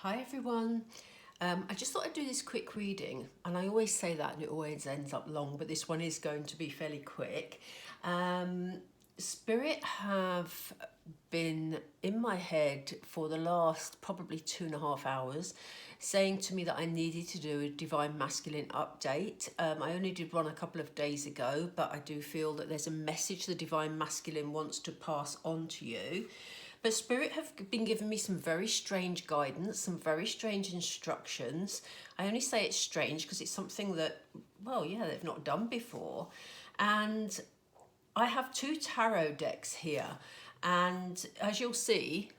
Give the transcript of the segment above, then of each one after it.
Hi everyone. I just thought I'd do this quick reading, and I always say that and it always ends up long, but this one is going to be fairly quick. Spirit have been in my head for the last probably 2.5 hours saying to me that I needed to do a Divine Masculine update. I only did one a couple of days ago, but I do feel that there's a message the Divine Masculine wants to pass on to you. But Spirit have been giving me some very strange guidance, some very strange instructions. I only say it's strange because it's something that, well, yeah, they've not done before. And I have two tarot decks here. And as you'll see,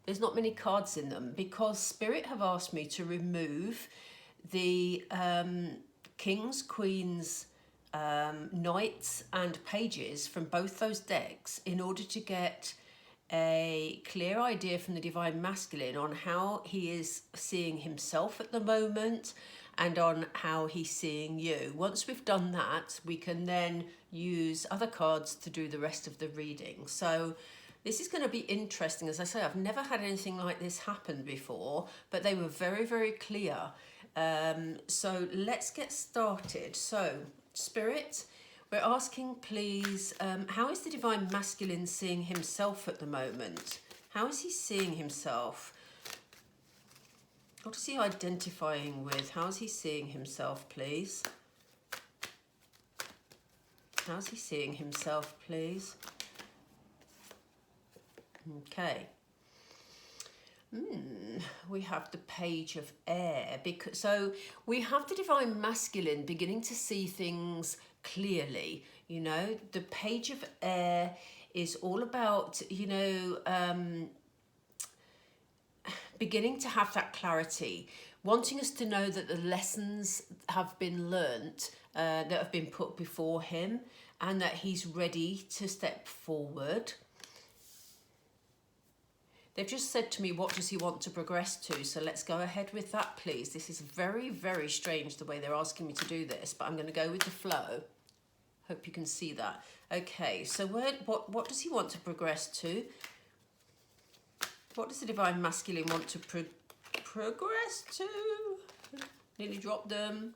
there's not many cards in them because Spirit have asked me to remove the Kings, Queens, Knights and Pages from both those decks in order to get a clear idea from the Divine Masculine on how he is seeing himself at the moment and on how he's seeing you. Once we've done that, we can then use other cards to do the rest of the reading. So this is going to be interesting. As I say, I've never had anything like this happen before, but they were very, very clear. So let's get started. So, Spirit, we're asking, please, how is the Divine Masculine seeing himself at the moment? How is he seeing himself? What is he identifying with? How is he seeing himself, please? How's he seeing himself, please? Okay. We have the Page of Air. So we have the Divine Masculine beginning to see things clearly. You know, the Page of Air is all about, beginning to have that clarity, wanting us to know that the lessons have been learnt, that have been put before him, and that he's ready to step forward. They've just said to me, what does he want to progress to? So let's go ahead with that, please. This is very, very strange the way they're asking me to do this, but I'm going to go with the flow. Hope you can see that. Okay, so what does he want to progress to? What does the Divine Masculine want to progress to? Nearly dropped them.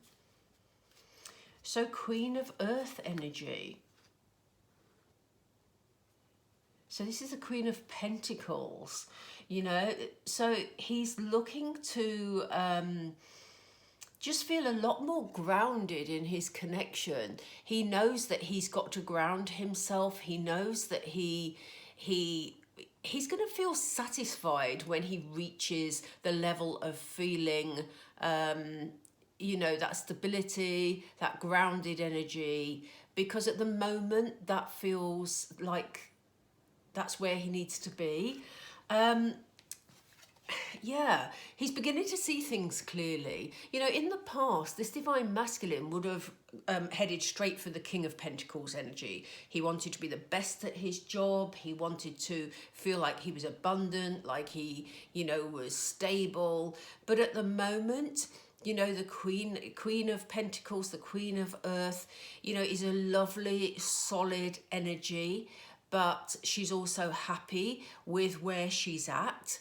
So Queen of Earth energy. So this is a Queen of Pentacles, you know, so he's looking to just feel a lot more grounded in his connection. He knows that he's got to ground himself. He knows that he's going to feel satisfied when he reaches the level of feeling, that stability, that grounded energy, because at the moment that feels like that's where he needs to be. Yeah, he's beginning to see things clearly. You know, in the past, this Divine Masculine would have headed straight for the King of Pentacles energy. He wanted to be the best at his job. He wanted to feel like he was abundant, like he, was stable. But at the moment, the Queen of Pentacles, the Queen of Earth, is a lovely, solid energy, but she's also happy with where she's at.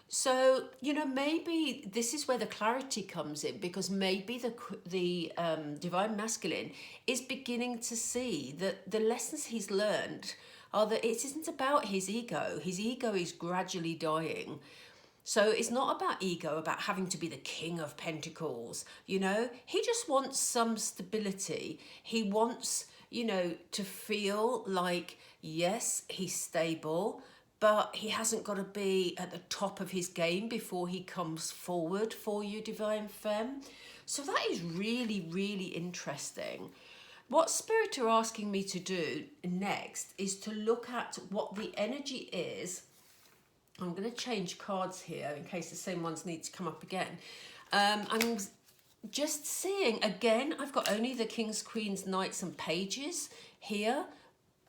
So, maybe this is where the clarity comes in, because maybe the Divine Masculine is beginning to see that the lessons he's learned are that it isn't about his ego. His ego is gradually dying. So it's not about ego, about having to be the King of Pentacles, He just wants some stability. He wants, to feel like, yes, he's stable, but he hasn't got to be at the top of his game before he comes forward for you, Divine Femme. So that is really, really interesting. What Spirit are asking me to do next is to look at what the energy is. I'm going to change cards here in case the same ones need to come up again. I'm just seeing, again, I've got only the Kings, Queens, Knights and Pages here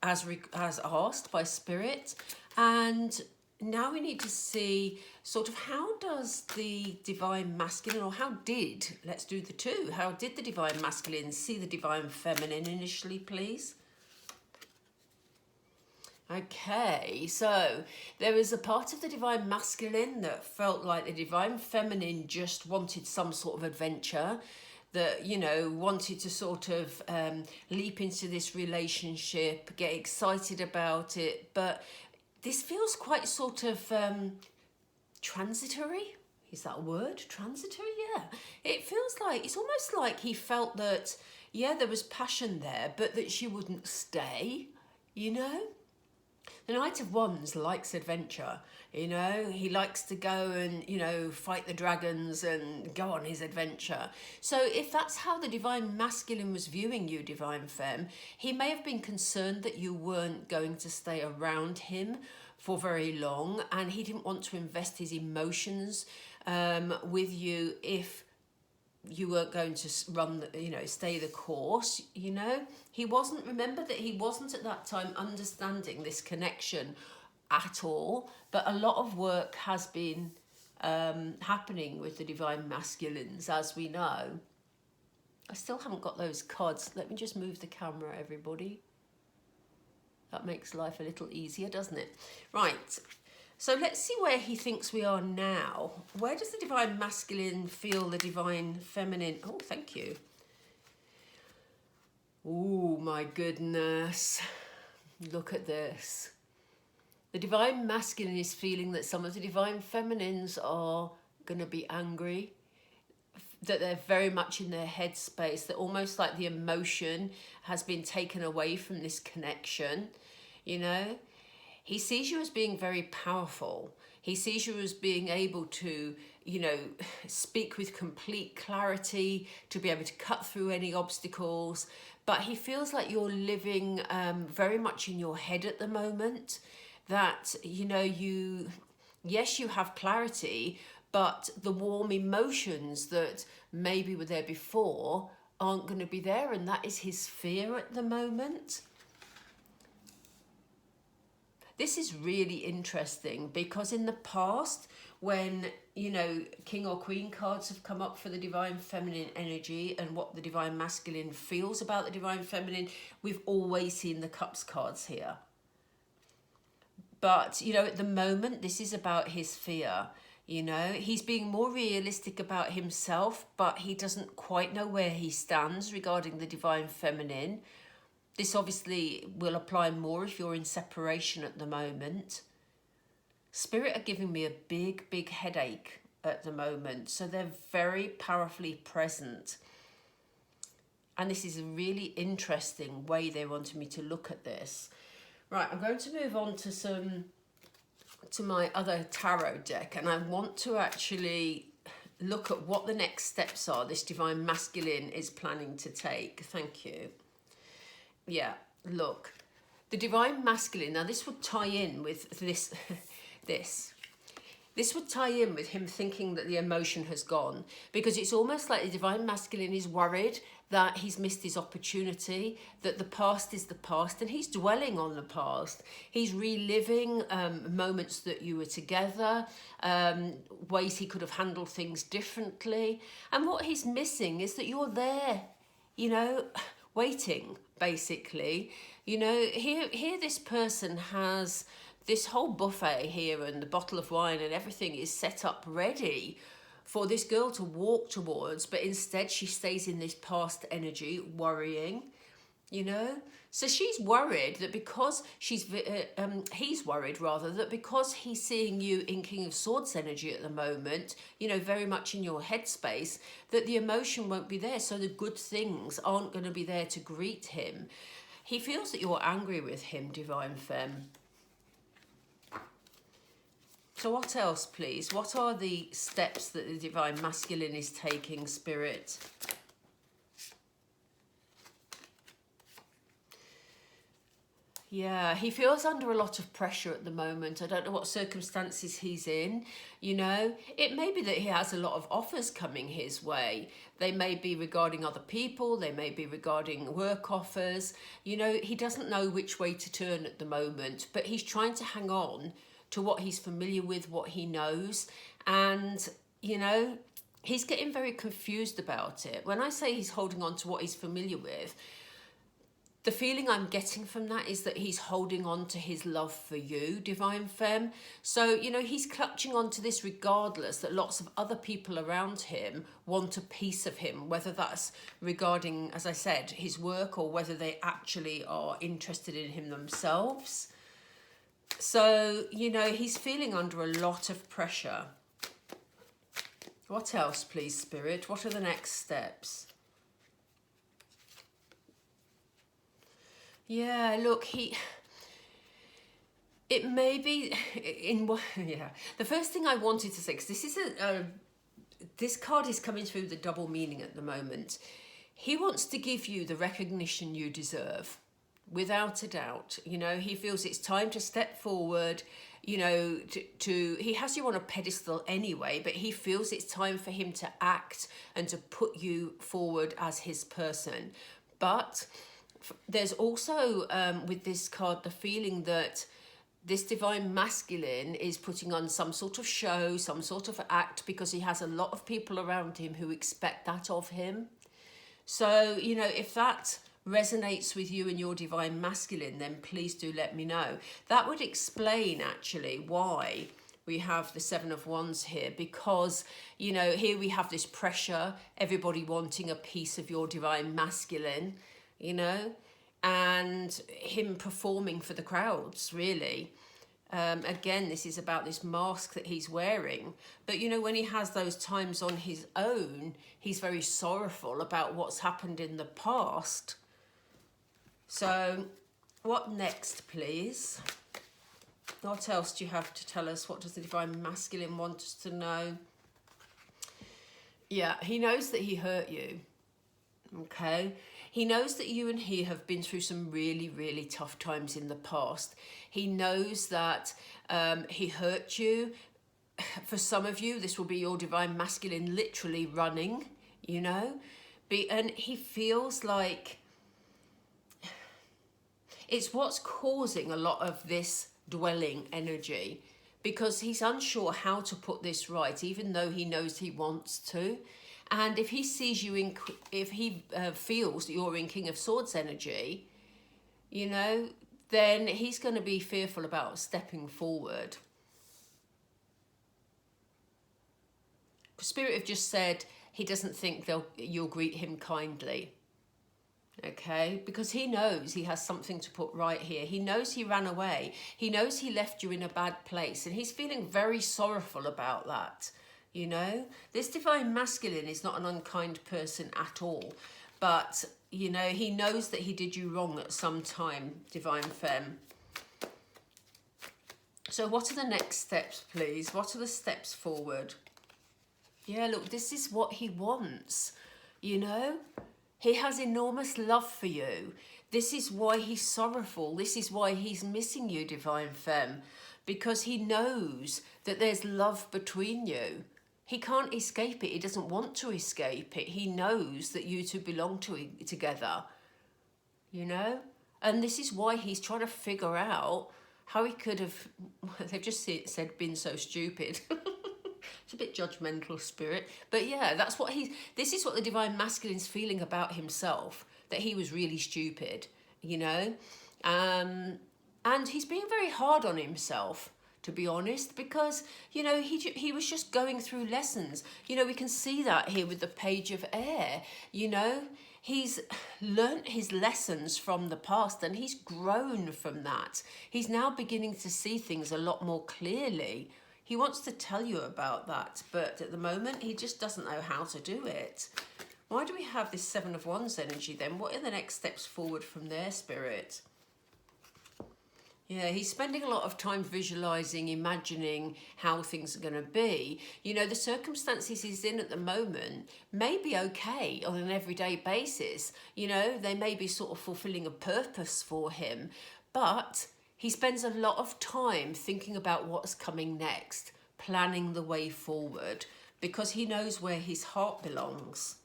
as asked by Spirit. And now we need to see sort of how does the Divine Masculine, or let's do the two, how did the Divine Masculine see the Divine Feminine initially, please? Okay, so there is a part of the divine masculine that felt like the divine feminine just wanted some sort of adventure, that, you know, wanted to sort of leap into this relationship, get excited about it. But this feels quite sort of transitory. Is that a word? Transitory? Yeah. It feels like, it's almost like he felt that, yeah, there was passion there, but that she wouldn't stay, you know? The Knight of Wands likes adventure, you know, he likes to go and, you know, fight the dragons and go on his adventure. So if that's how the divine masculine was viewing you, divine femme, he may have been concerned that you weren't going to stay around him for very long, and he didn't want to invest his emotions with you if you weren't going to run, you know, stay the course, you know. He wasn't, remember that he wasn't at that time understanding this connection at all, but a lot of work has been happening with the divine masculines, as we know. I still haven't got those cards. Let me just move the camera, everybody. That makes life a little easier, doesn't it? Right. So let's see where he thinks we are now. Where does the divine masculine feel the divine feminine? Oh, thank you. Oh, my goodness. Look at this. The divine masculine is feeling that some of the divine feminines are going to be angry, that they're very much in their headspace, that almost like the emotion has been taken away from this connection, you know. He sees you as being very powerful. He sees you as being able to, you know, speak with complete clarity, to be able to cut through any obstacles. But he feels like you're living very much in your head at the moment. That, you know, yes, you have clarity, but the warm emotions that maybe were there before aren't going to be there. And that is his fear at the moment. This is really interesting because in the past, when, you know, King or Queen cards have come up for the divine feminine energy and what the divine masculine feels about the divine feminine, we've always seen the Cups cards here. But, you know, at the moment, this is about his fear. You know, he's being more realistic about himself, but he doesn't quite know where he stands regarding the divine feminine. This obviously will apply more if you're in separation at the moment. Spirit are giving me a big, big headache at the moment. So they're very powerfully present. And this is a really interesting way they wanted me to look at this. Right, I'm going to move on to my other tarot deck. And I want to actually look at what the next steps are this divine masculine is planning to take. Thank you. Yeah, look, the divine masculine, now this would tie in with this, this would tie in with him thinking that the emotion has gone, because it's almost like the divine masculine is worried that he's missed his opportunity, that the past is the past, and he's dwelling on the past. He's reliving moments that you were together, ways he could have handled things differently. And what he's missing is that you're there, you know, waiting, basically. You know, here this person has this whole buffet here and the bottle of wine and everything is set up ready for this girl to walk towards, but instead she stays in this past energy, worrying, you know. So she's worried that because he's worried rather that because he's seeing you in King of Swords energy at the moment, you know, very much in your headspace, that the emotion won't be there. So the good things aren't going to be there to greet him. He feels that you're angry with him, divine femme. So what else, please? What are the steps that the divine masculine is taking, Spirit? Yeah, he feels under a lot of pressure at the moment. I don't know what circumstances he's in. You know, it may be that he has a lot of offers coming his way. They may be regarding other people. They may be regarding work offers. You know, he doesn't know which way to turn at the moment, but he's trying to hang on to what he's familiar with, what he knows. And, you know, he's getting very confused about it. When I say he's holding on to what he's familiar with, the feeling I'm getting from that is that he's holding on to his love for you, Divine Femme. So, you know, he's clutching onto this regardless that lots of other people around him want a piece of him, whether that's regarding, as I said, his work, or whether they actually are interested in him themselves. So, you know, he's feeling under a lot of pressure. What else, please, Spirit? What are the next steps? Yeah, look, it may be yeah. The first thing I wanted to say, because this is this card is coming through the double meaning at the moment. He wants to give you the recognition you deserve, without a doubt. You know, he feels it's time to step forward. You know, he has you on a pedestal anyway, but he feels it's time for him to act and to put you forward as his person. But there's also, with this card, the feeling that this divine masculine is putting on some sort of show, some sort of act, because he has a lot of people around him who expect that of him. So, you know, if that resonates with you and your divine masculine, then please do let me know. That would explain actually why we have the Seven of Wands here, because, you know, here we have this pressure, everybody wanting a piece of your divine masculine, you know, and him performing for the crowds, really. Again, this is about this mask that he's wearing. But, you know, when he has those times on his own, he's very sorrowful about what's happened in the past. So, what next, please? What else do you have to tell us? What does the divine masculine want us to know? Yeah, he knows that he hurt you. Okay? He knows that you and he have been through some really, really tough times in the past. He knows that he hurt you. For some of you, this will be your divine masculine literally running, you know? And he feels like it's what's causing a lot of this dwelling energy, because he's unsure how to put this right, even though he knows he wants to. And if he sees you if he feels that you're in King of Swords energy, you know, then he's going to be fearful about stepping forward. Spirit have just said he doesn't think you'll greet him kindly. Okay, because he knows he has something to put right here. He knows he ran away. He knows he left you in a bad place, and he's feeling very sorrowful about that. You know, this divine masculine is not an unkind person at all. But, you know, he knows that he did you wrong at some time, divine femme. So what are the next steps, please? What are the steps forward? Yeah, look, this is what he wants, you know? He has enormous love for you. This is why he's sorrowful. This is why he's missing you, divine femme. Because he knows that there's love between you. He can't escape it. He doesn't want to escape it. He knows that you two belong together, you know? And this is why he's trying to figure out how he could have, they've just said, been so stupid. It's a bit judgmental, Spirit. But yeah, this is what the divine masculine's feeling about himself, that he was really stupid, you know? And he's being very hard on himself, to be honest, because, you know, he was just going through lessons. You know, we can see that here with the Page of Air, you know. He's learnt his lessons from the past and he's grown from that. He's now beginning to see things a lot more clearly. He wants to tell you about that, but at the moment, he just doesn't know how to do it. Why do we have this Seven of Wands energy then? What are the next steps forward from there, Spirit? Yeah, he's spending a lot of time visualizing, imagining how things are going to be. You know, the circumstances he's in at the moment may be okay on an everyday basis. You know, they may be sort of fulfilling a purpose for him, but he spends a lot of time thinking about what's coming next, planning the way forward, because he knows where his heart belongs.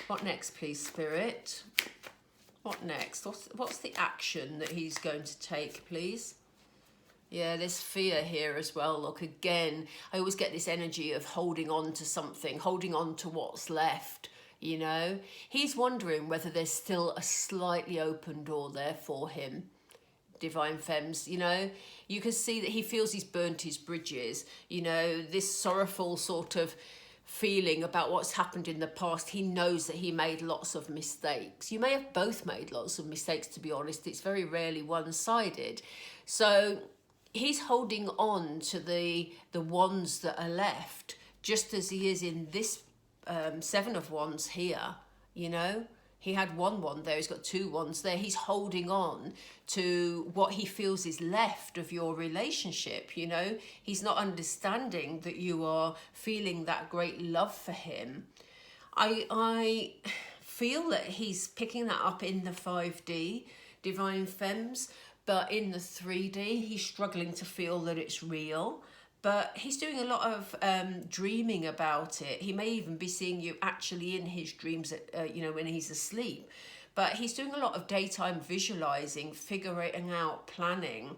What next, please, Spirit? What next? What's the action that he's going to take, please? Yeah, there's fear here as well. Look, again, I always get this energy of holding on to something, holding on to what's left. you know. He's wondering whether there's still a slightly open door there for him, Divine Fems, you know. You can see that he feels he's burnt his bridges, you know, this sorrowful sort of feeling about what's happened in the past. He knows that he made lots of mistakes. You may have both made lots of mistakes, to be honest. It's very rarely one-sided. So he's holding on to the wands that are left, just as he is in this Seven of Wands here, you know. He had one wand there, he's got two wands there. He's holding on to what he feels is left of your relationship, you know. He's not understanding that you are feeling that great love for him. I feel that he's picking that up in the 5D, Divine Fems, but in the 3D, he's struggling to feel that it's real. But he's doing a lot of dreaming about it. He may even be seeing you actually in his dreams, you know, when he's asleep. But he's doing a lot of daytime visualizing, figuring out, planning.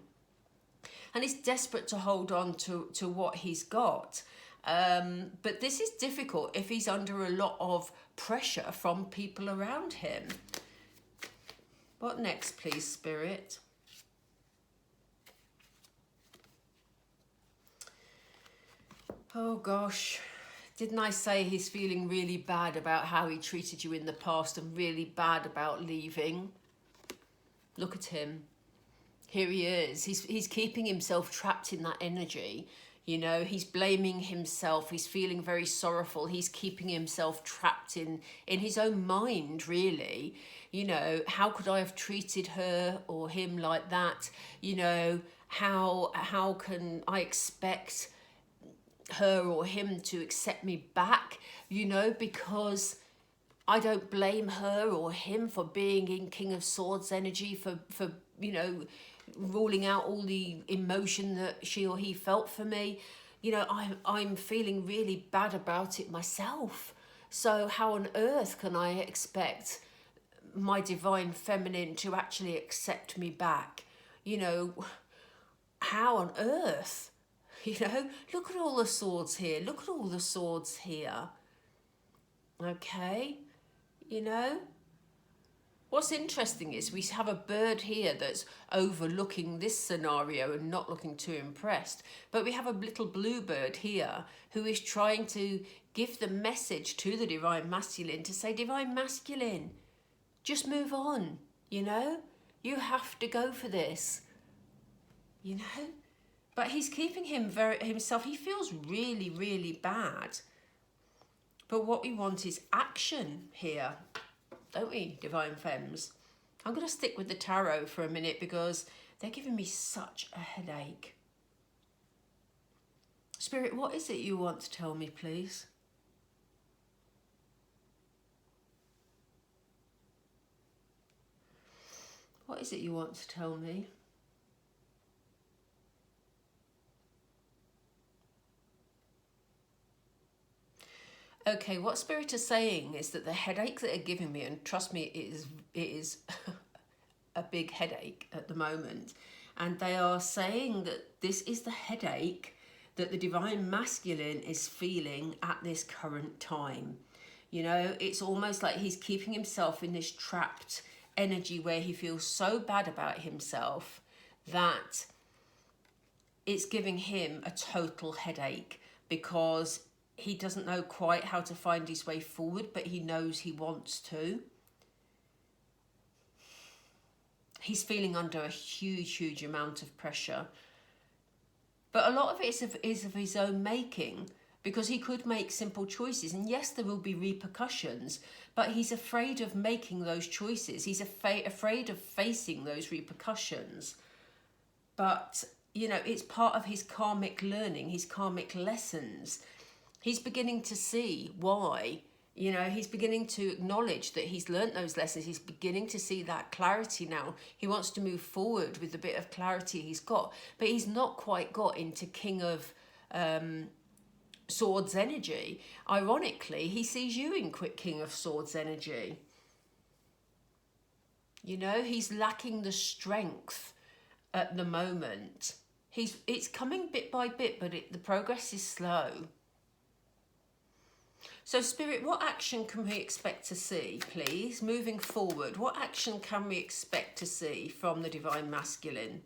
And he's desperate to hold on to what he's got. But this is difficult if he's under a lot of pressure from people around him. What next, please, Spirit? Oh gosh, didn't I say he's feeling really bad about how he treated you in the past and really bad about leaving? Look at him. Here he is. He's keeping himself trapped in that energy. You know, he's blaming himself. He's feeling very sorrowful. He's keeping himself trapped in his own mind, really. You know, how could I have treated her or him like that? You know, how can I expect her or him to accept me back, you know, because I don't blame her or him for being in King of Swords energy, for you know, ruling out all the emotion that she or he felt for me. You know, I'm feeling really bad about it myself. So how on earth can I expect my divine feminine to actually accept me back? You know, how on earth? You know, look at all the swords here. Look at all the swords here. Okay, you know. What's interesting is we have a bird here that's overlooking this scenario and not looking too impressed. But we have a little bluebird here who is trying to give the message to the Divine Masculine to say, Divine Masculine, just move on, you know. You have to go for this, you know. But he's keeping himself, he feels really, really bad. But what we want is action here, don't we, Divine Fems? I'm going to stick with the tarot for a minute because they're giving me such a headache. Spirit, what is it you want to tell me, please? What is it you want to tell me? Okay, what Spirit is saying is that the headache that they're giving me, and trust me, it is a big headache at the moment, and they are saying that this is the headache that the Divine Masculine is feeling at this current time. You know, it's almost like he's keeping himself in this trapped energy where he feels so bad about himself that it's giving him a total headache, because he doesn't know quite how to find his way forward, but he knows he wants to. He's feeling under a huge amount of pressure. But a lot of it is of his own making, because he could make simple choices. And yes, there will be repercussions, but he's afraid of making those choices. He's afraid of facing those repercussions. But, you know, it's part of his karmic learning, his karmic lessons. He's beginning to see why, you know, he's beginning to acknowledge that he's learnt those lessons. He's beginning to see that clarity now. He wants to move forward with the bit of clarity he's got, but he's not quite got into King of Swords energy. Ironically, he sees you in King of Swords energy. You know, he's lacking the strength at the moment. It's coming bit by bit, but the progress is slow. So Spirit, what action can we expect to see, please? Moving forward, what action can we expect to see from the Divine Masculine?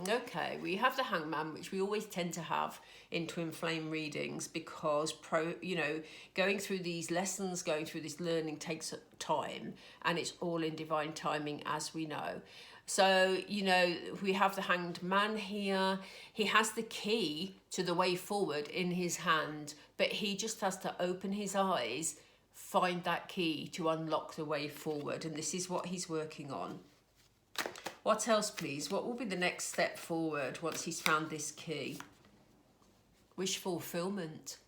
Okay, we have the Hangman, which we always tend to have in twin flame readings, because going through these lessons, going through this learning takes time, and it's all in divine timing, as we know. So, we have the Hanged Man here. He has the key to the way forward in his hand, but he just has to open his eyes, find that key to unlock the way forward, and this is what he's working on. What else, please? What will be the next step forward once he's found this key? Wish fulfillment.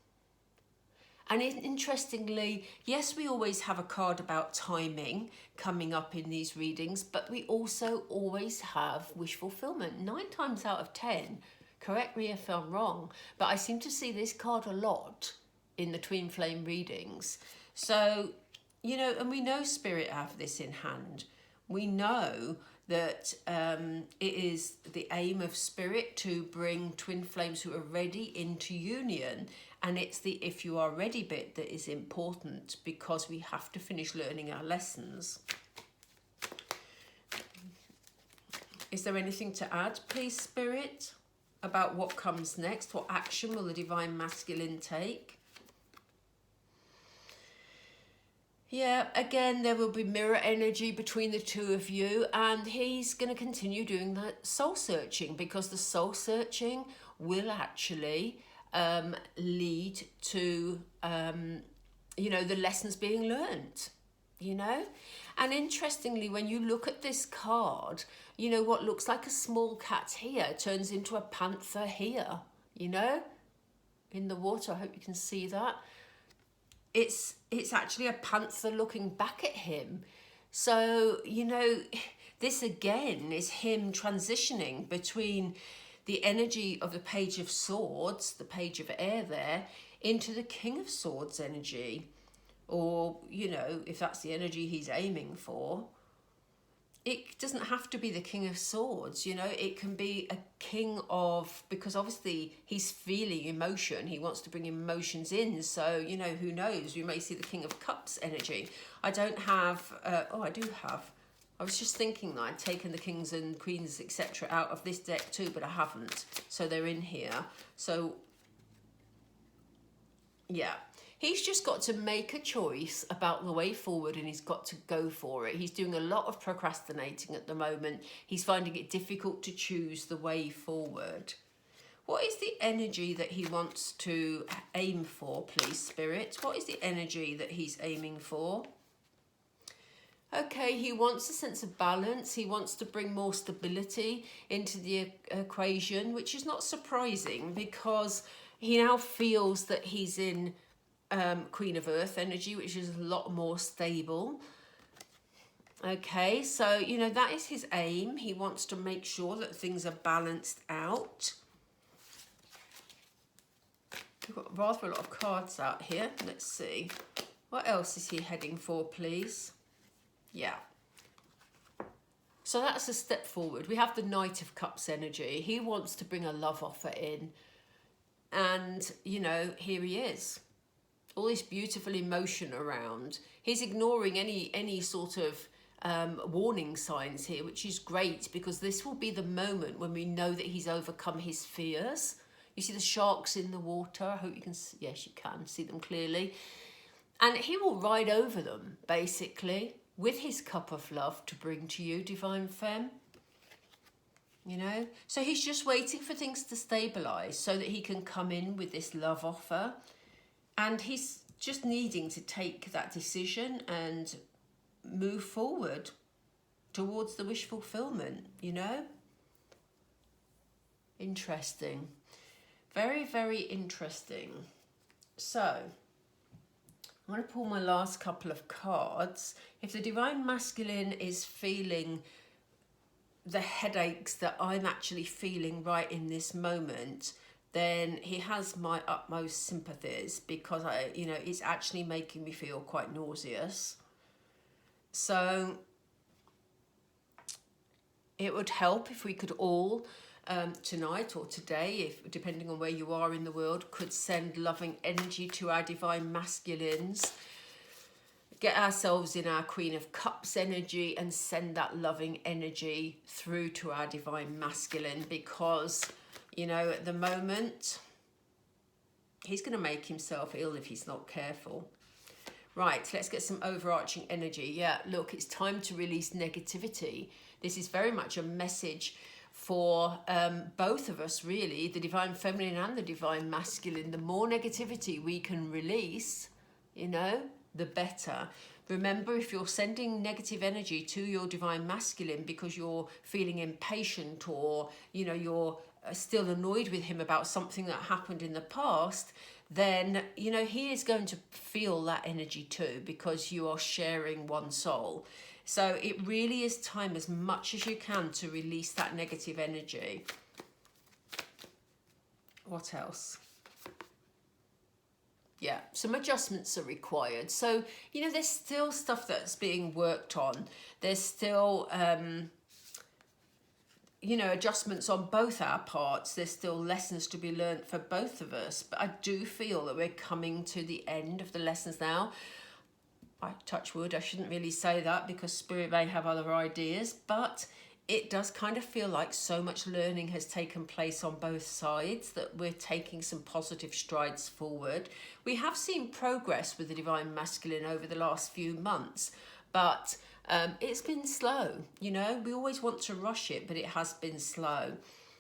And interestingly, yes, we always have a card about timing coming up in these readings, but we also always have wish fulfillment. 9 times out of 10, correct me if I'm wrong, but I seem to see this card a lot in the twin flame readings. So, and we know Spirit have this in hand. We know that it is the aim of Spirit to bring twin flames who are ready into union, and it's the if you are ready bit that is important, because we have to finish learning our lessons. Is there anything to add, please, Spirit, about what comes next? What action will the Divine Masculine take? Yeah, again, there will be mirror energy between the two of you, and he's going to continue doing that soul searching, because the soul searching will actually lead to, the lessons being learned, And interestingly, when you look at this card, what looks like a small cat here turns into a panther here, in the water. I hope you can see that. It's actually a panther looking back at him. So, this again is him transitioning between the energy of the Page of Swords, the Page of Air there, into the King of Swords energy. Or, if that's the energy he's aiming for. It doesn't have to be the King of Swords, it can be a king of, because obviously he's feeling emotion. He wants to bring emotions in. So, who knows? We may see the King of Cups energy. I don't have, I do have. I was just thinking that I'd taken the Kings and Queens, etc. out of this deck too, but I haven't. So they're in here. So, yeah. He's just got to make a choice about the way forward, and he's got to go for it. He's doing a lot of procrastinating at the moment. He's finding it difficult to choose the way forward. What is the energy that he wants to aim for, please, Spirit? What is the energy that he's aiming for? Okay, he wants a sense of balance. He wants to bring more stability into the equation, which is not surprising, because he now feels that he's in Queen of Earth energy, which is a lot more stable. Okay, so, that is his aim. He wants to make sure that things are balanced out. We've got rather a lot of cards out here. Let's see. What else is he heading for, please? Yeah. So that's a step forward. We have the Knight of Cups energy. He wants to bring a love offer in. And, here he is. All this beautiful emotion around. He's ignoring any sort of warning signs here, which is great, because this will be the moment when we know that he's overcome his fears. You see the sharks in the water? I hope you can see. Yes, you can see them clearly. And he will ride over them, basically, with his cup of love to bring to you, Divine Femme. So he's just waiting for things to stabilise so that he can come in with this love offer. And he's just needing to take that decision and move forward towards the wish fulfillment, Interesting. Very, very interesting. So, I'm going to pull my last couple of cards. If the Divine Masculine is feeling the headaches that I'm actually feeling right in this moment, then he has my utmost sympathies, because it's actually making me feel quite nauseous. So it would help if we could all tonight or today, if depending on where you are in the world, could send loving energy to our divine masculines. Get ourselves in our Queen of Cups energy and send that loving energy through to our divine masculine, because, you know, at the moment, he's going to make himself ill if he's not careful. Right, let's get some overarching energy. Yeah, look, it's time to release negativity. This is very much a message for both of us, really, the divine feminine and the divine masculine. The more negativity we can release, you know, the better. Remember, if you're sending negative energy to your divine masculine because you're feeling impatient, or, you know, you're still annoyed with him about something that happened in the past, then, you know, he is going to feel that energy too, because you are sharing one soul. So it really is time, as much as you can, to release that negative energy. What else? Yeah, some adjustments are required. So, you know, there's still stuff that's being worked on. There's still, you know, adjustments on both our parts. There's still lessons to be learned for both of us. But I do feel that we're coming to the end of the lessons now. I touch wood, I shouldn't really say that because Spirit may have other ideas, but it does kind of feel like so much learning has taken place on both sides that we're taking some positive strides forward. We have seen progress with the divine masculine over the last few months, but it's been slow. You know, we always want to rush it, but it has been slow.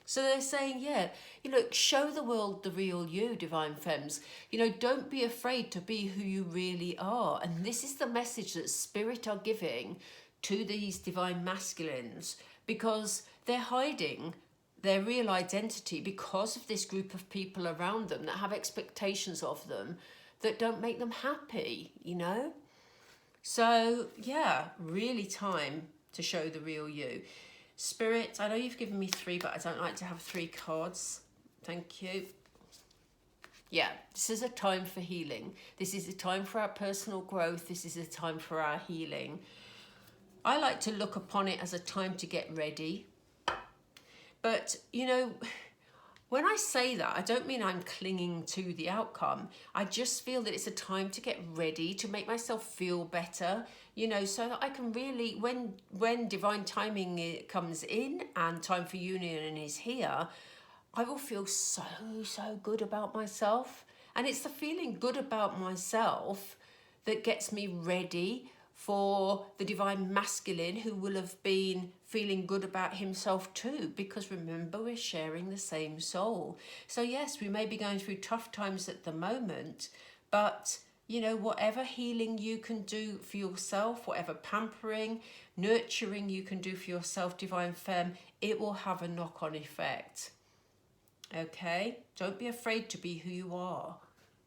So they're saying, yeah, you know, show the world the real you, divine femmes. You know, don't be afraid to be who you really are. And this is the message that Spirit are giving to these divine masculines, because they're hiding their real identity because of this group of people around them that have expectations of them that don't make them happy, you know? So, yeah, really time to show the real you. Spirit, I know you've given me 3, but I don't like to have 3 cards. Thank you. Yeah, this is a time for healing. This is a time for our personal growth. This is a time for our healing. I like to look upon it as a time to get ready. But, you know, when I say that, I don't mean I'm clinging to the outcome. I just feel that it's a time to get ready, to make myself feel better, you know, so that I can really, when divine timing comes in and time for union is here, I will feel so good about myself. And it's the feeling good about myself that gets me ready for the divine masculine, who will have been feeling good about himself too, because remember, we're sharing the same soul. So yes, we may be going through tough times at the moment, but you know, whatever healing you can do for yourself, whatever pampering, nurturing you can do for yourself, divine femme, it will have a knock-on effect. Okay? Don't be afraid to be who you are.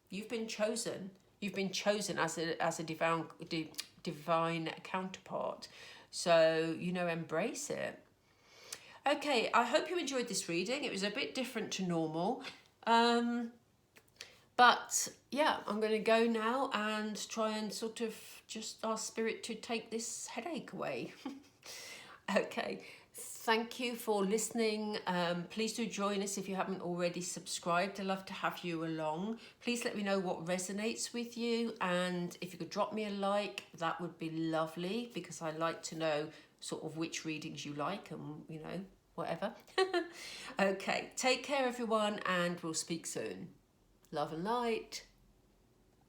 You've been chosen. You've been chosen as a divine counterpart. So, you know, embrace it. Okay, I hope you enjoyed this reading. It was a bit different to normal. But yeah, I'm going to go now and try and sort of just ask Spirit to take this headache away. Okay, thank you for listening. Please do join us if you haven't already subscribed. I'd love to have you along. Please let me know what resonates with you, and if you could drop me a like, that would be lovely, because I like to know sort of which readings you like and, you know, whatever. Okay, take care everyone, and we'll speak soon. Love and light.